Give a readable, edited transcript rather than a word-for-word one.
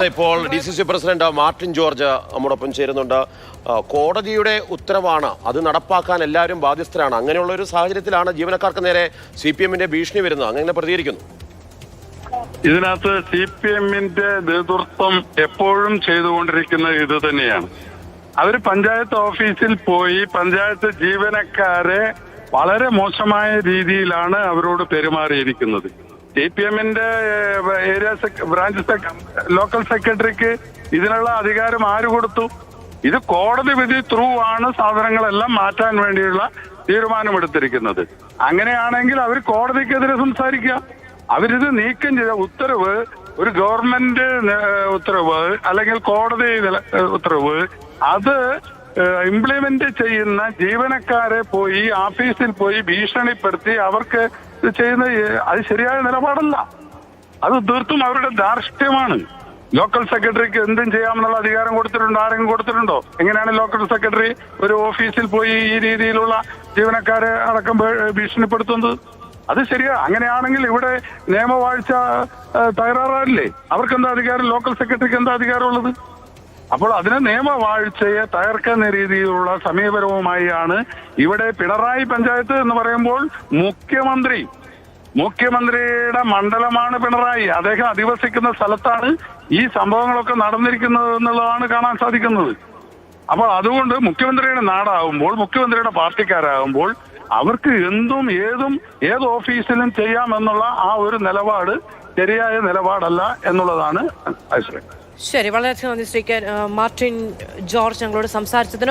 ഇപ്പോൾ DCC president Martin George നമ്മോടൊപ്പം ചേരുന്നുണ്ട്. കോടതിയുടെ ഉത്തരവാണ്, അത് നടപ്പാക്കാൻ എല്ലാവരും ബാധ്യസ്ഥരാണ്. അങ്ങനെയുള്ള ഒരു സാഹചര്യത്തിലാണ് ജീവനക്കാർക്ക് നേരെ CPM-ന്റെ ഭീഷണി വരുന്നത്. അങ്ങനെ പ്രതികരിക്കുന്നു. ഇതിനകത്ത് CPM-ന്റെ നേതൃത്വം എപ്പോഴും ചെയ്തുകൊണ്ടിരിക്കുന്ന ഇത് തന്നെയാണ്. അവർ പഞ്ചായത്ത് ഓഫീസിൽ പോയി പഞ്ചായത്ത് ജീവനക്കാരെ വളരെ മോശമായ രീതിയിലാണ് അവരോട് പെരുമാറിയിരിക്കുന്നത്. CPM-ന്റെ ഏരിയ ബ്രാഞ്ച് ലോക്കൽ സെക്രട്ടറിക്ക് ഇതിനുള്ള അധികാരം ആര് കൊടുത്തു? ഇത് കോടതി വിധി ത്രൂ ആണ് സാധനങ്ങളെല്ലാം മാറ്റാൻ വേണ്ടിയുള്ള തീരുമാനമെടുത്തിരിക്കുന്നത്. അങ്ങനെയാണെങ്കിൽ അവർ കോടതിക്കെതിരെ സംസാരിക്കുക. അവരിത് നീക്കം ചെയ്ത ഉത്തരവ് ഒരു ഗവൺമെന്റ് ഉത്തരവ് അല്ലെങ്കിൽ കോടതി ഉത്തരവ് അത് ഇംപ്ലിമെന്റ് ചെയ്യുന്ന ജീവനക്കാരെ പോയി ഓഫീസിൽ പോയി ഭീഷണിപ്പെടുത്തി അവർക്ക് ചെയ്യുന്ന അത് ശരിയായ നിലപാടല്ല. അത് തീർത്തും അവരുടെ ധാർഷ്ട്യമാണ്. ലോക്കൽ സെക്രട്ടറിക്ക് എന്തും ചെയ്യാമെന്നുള്ള അധികാരം കൊടുത്തിട്ടുണ്ടോ? ആരെങ്കിലും കൊടുത്തിട്ടുണ്ടോ? എങ്ങനെയാണ് ലോക്കൽ സെക്രട്ടറി ഒരു ഓഫീസിൽ പോയി ഈ രീതിയിലുള്ള ജീവനക്കാരെ അടക്കം ഭീഷണിപ്പെടുത്തുന്നത്? അത് ശരിയാ. അങ്ങനെയാണെങ്കിൽ ഇവിടെ നിയമവാഴ്ച തകരാറില്ലേ? അവർക്ക് എന്താ അധികാരം? ലോക്കൽ സെക്രട്ടറിക്ക് എന്താ അധികാരമുള്ളത്? അപ്പോൾ അതിന് നിയമവാഴ്ചയെ തകർക്കുന്ന രീതിയിലുള്ള സമീപനവുമായാണ് ഇവിടെ പിണറായി പഞ്ചായത്ത് എന്ന് പറയുമ്പോൾ മുഖ്യമന്ത്രിയുടെ മണ്ഡലമാണ് പിണറായി. അദ്ദേഹം അധിവസിക്കുന്ന സ്ഥലത്താണ് ഈ സംഭവങ്ങളൊക്കെ നടന്നിരിക്കുന്നത് എന്നുള്ളതാണ് കാണാൻ സാധിക്കുന്നത്. അപ്പോൾ അതുകൊണ്ട് മുഖ്യമന്ത്രിയുടെ നാടാകുമ്പോൾ, മുഖ്യമന്ത്രിയുടെ പാർട്ടിക്കാരാകുമ്പോൾ അവർക്ക് എന്തും ഏത് ഓഫീസിലും ചെയ്യാമെന്നുള്ള ആ ഒരു നിലപാട് ശരിയായ നിലപാടല്ല എന്നുള്ളതാണ് അഭിപ്രായം. ശരി, വളരെയധികം നന്ദി ശ്രീ മാർട്ടിൻ ജോർജ് ഞങ്ങളോട് സംസാരിച്ചതിന്.